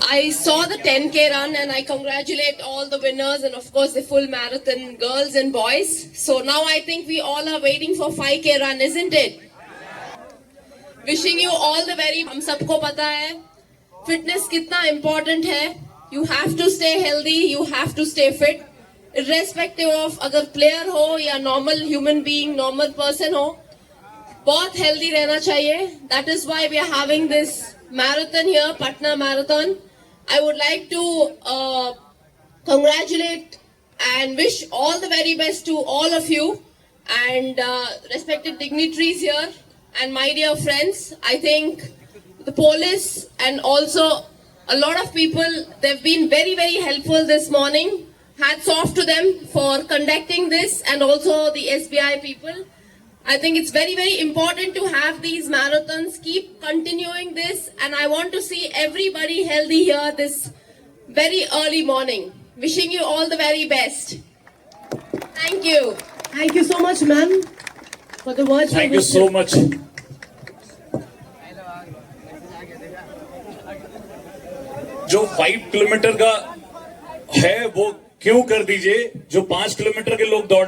I saw the 10K run and I congratulate all the winners and of course the full marathon girls and boys. So now I think we all are waiting for 5K run, isn't it? Wishing you all the very हम सबको पता है fitness कितना important है. You have to stay healthy, you have to stay fit. Irrespective of अगर player हो या normal human being, normal person हो, बहुत healthy रहना चाहिए. That is why we are having this marathon here, Patna Marathon. I would like to congratulate and wish all the very best to all of you and respected dignitaries here and my dear friends. I think the police and also a lot of people, they've been very, very helpful this morning. Hats off to them for conducting this and also the SBI people. I think it's very, very important to have these marathons, keep continuing this, and I want to see everybody healthy here this very early morning. Wishing you all the very best. Thank you. Thank you so much, ma'am, for the words. Thank you so much. जो 5 kilometre का है वो क्यों कर दीजिए, जो 5 kilometre के लोग दौड़ने